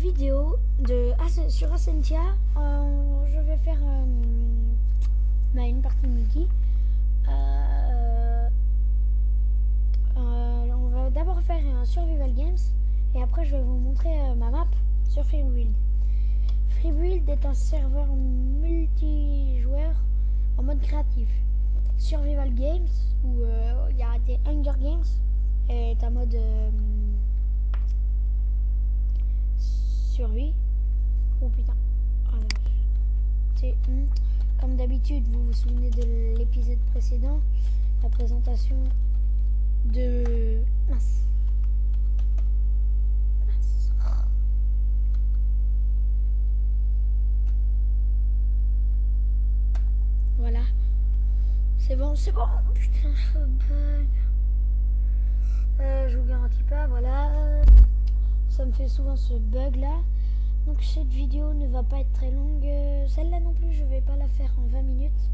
vidéo sur Ascentia. Je vais faire une partie multi. On va d'abord faire un Survival Games et après je vais vous montrer ma map sur Freebuild. Freebuild est un serveur multijoueur en mode créatif. Survival Games où il y a des Hunger Games est un mode survie. Oh putain. C'est comme d'habitude, vous vous souvenez de l'épisode précédent, la présentation de mince. Voilà. C'est bon. Putain, je bug. Je vous garantis pas, voilà. Ça me fait souvent ce bug là. Donc cette vidéo ne va pas être très longue. Celle-là non plus, je vais pas la faire en 20 minutes.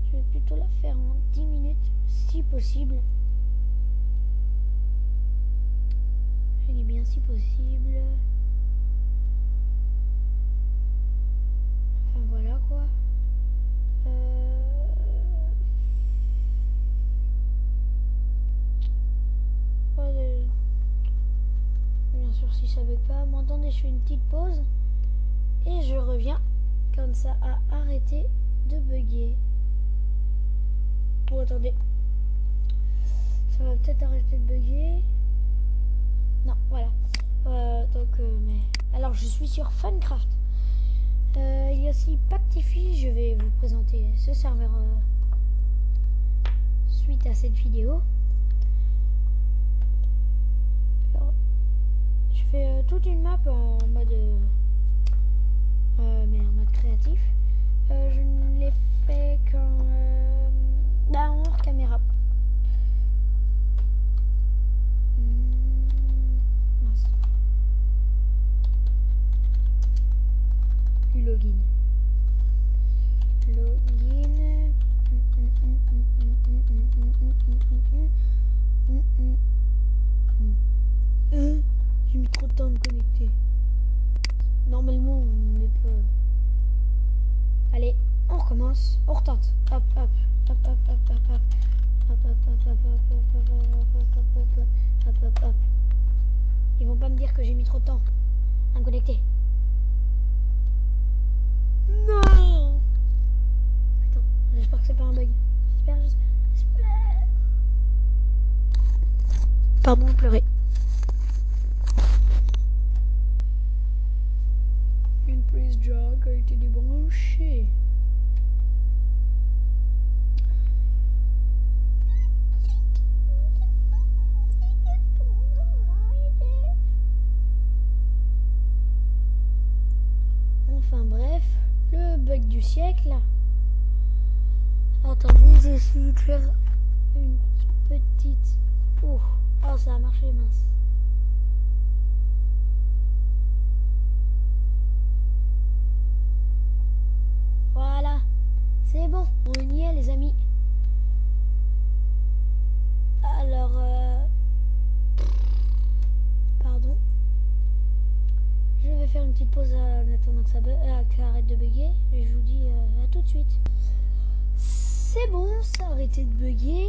Je vais plutôt la faire en 10 minutes, si possible. Je dis bien si possible. Enfin voilà quoi. Bien sûr, si ça bug pas, m'entendez, je fais une petite pause et je reviens quand ça a arrêté de bugger. Oh, attendez, ça va peut-être arrêter de bugger. Non, voilà. Mais alors, je suis sur Funcraft. Il y a aussi Pactify. Je vais vous présenter ce serveur suite à cette vidéo. Je fais toute une map en mode créatif. Je ne l'ai fait qu'en en hors caméra. Mince. Login. J'ai mis trop de temps à me connecter. Normalement, on n'est pas... Allez, on recommence. On retente. Hop. Ils vont pas me dire que j'ai mis trop de temps à me connecter. Non! Putain, j'espère que c'est pas un bug. J'espère. Pardon de pleurer. Une prise jack a été débranchée. Enfin bref, le bug du siècle. Attendez, j'essaie de faire une petite... Oh, ça a marché, mince. Voilà, c'est bon, on y est les amis. Alors, pardon. Je vais faire une petite pause en attendant que ça arrête de bugger. Et je vous dis à tout de suite. C'est bon, ça a arrêté de bugger.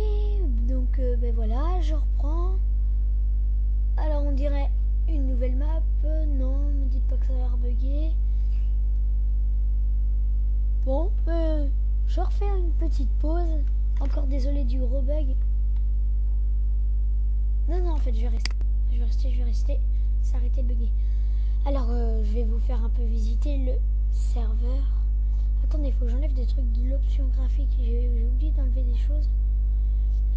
Donc, voilà, je reprends. Alors, on dirait une nouvelle map. Non, ne me dites pas que ça va rebugger. Bon, je refais une petite pause. Encore désolé du gros bug. Non, en fait, je vais rester. Ça a arrêté de bugger. Alors, je vais vous faire un peu visiter le serveur. Attendez, il faut que j'enlève des trucs de l'option graphique. J'ai oublié d'enlever des choses.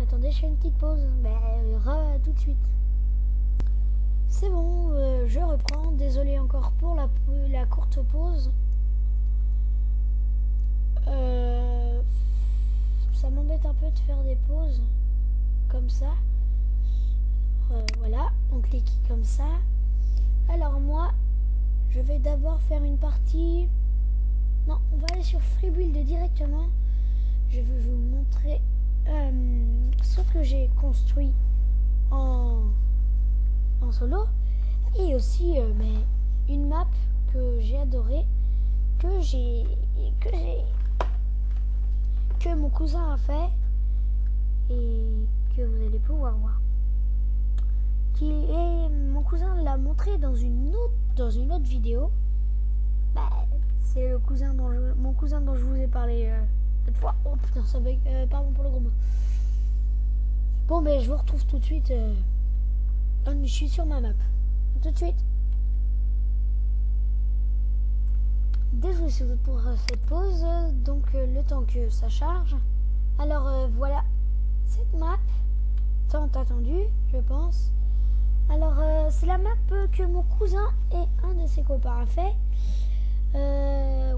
Attendez, je fais une petite pause. Tout de suite. C'est bon, je reprends. Désolé encore pour la courte pause. Ça m'embête un peu de faire des pauses comme ça. Voilà, on clique comme ça. Alors moi, je vais d'abord faire une partie... Non, on va aller sur Freebuild directement. Je vais vous montrer ce que j'ai construit en solo. Et aussi une map que j'ai adorée, que mon cousin a fait et que vous allez pouvoir voir. Mon cousin l'a montré dans une autre vidéo. Bah, c'est mon cousin dont je vous ai parlé cette fois. Oh putain, ça bug. Pardon pour le gros mot. Bon, ben je vous retrouve tout de suite. Je suis sur ma map. Tout de suite. Désolé pour cette pause. Donc le temps que ça charge. Alors voilà cette map tant attendue, je pense. Alors c'est la map que mon cousin et un de ses copains a fait.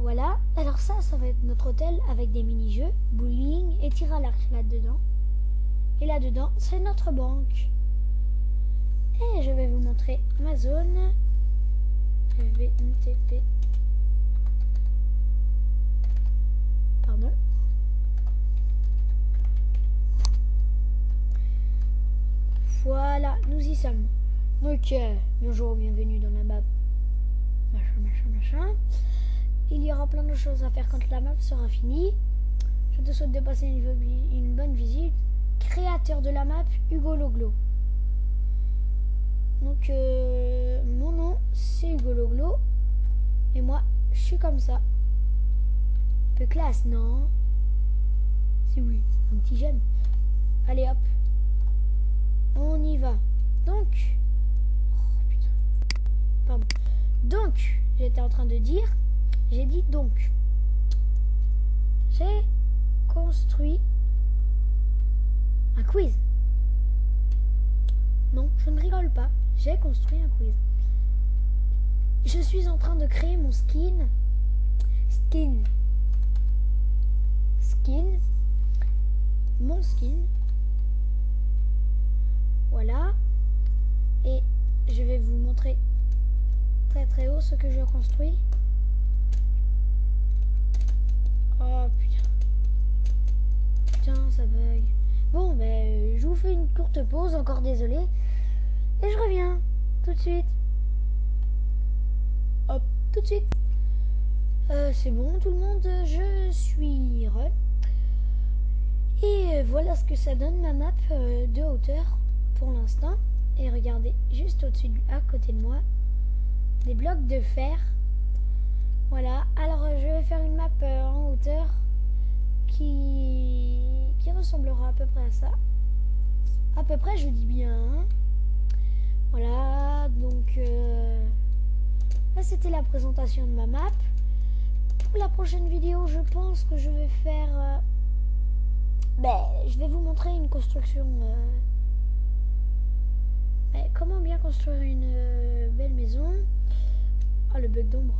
Voilà. Alors ça va être notre hôtel avec des mini-jeux, bowling et tir à l'arc là-dedans. Et là-dedans, c'est notre banque. Et je vais vous montrer ma zone. Je vais MTP. Pardon. Voilà, nous y sommes. Donc, bonjour, bienvenue dans la map. Machin. Il y aura plein de choses à faire quand la map sera finie. Je te souhaite de passer une bonne visite. Créateur de la map, Hugo Loglo. Donc, mon nom, c'est Hugo Loglo. Et moi, je suis comme ça. Un peu classe, non? Si oui, un petit j'aime. Allez, hop. On y va. Donc... Oh, putain. Pardon. Donc, j'étais en train de dire... J'ai dit donc. J'ai construit un quiz. Non, je ne rigole pas. J'ai construit un quiz. Je suis en train de créer mon skin. Mon skin. Voilà. Et je vais vous montrer très très haut ce que je construis. Oh putain. Putain, ça bug. Bon, ben, je vous fais une courte pause, encore désolé. Et je reviens tout de suite. Hop, tout de suite. C'est bon tout le monde, je suis re. Et voilà ce que ça donne ma map de hauteur pour l'instant. Et regardez, juste au-dessus, à côté de moi, des blocs de fer. Voilà, alors je vais faire une map en hauteur qui ressemblera à peu près à ça. À peu près, je dis bien. Hein. Voilà, donc là c'était la présentation de ma map. Pour la prochaine vidéo, je pense que je vais faire... je vais vous montrer une construction... comment bien construire une belle maison. Ah, le bug d'ombre.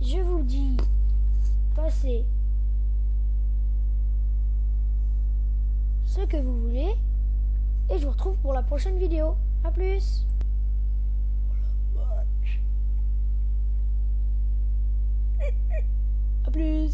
Je vous dis, passez ce que vous voulez et je vous retrouve pour la prochaine vidéo. A plus. A plus.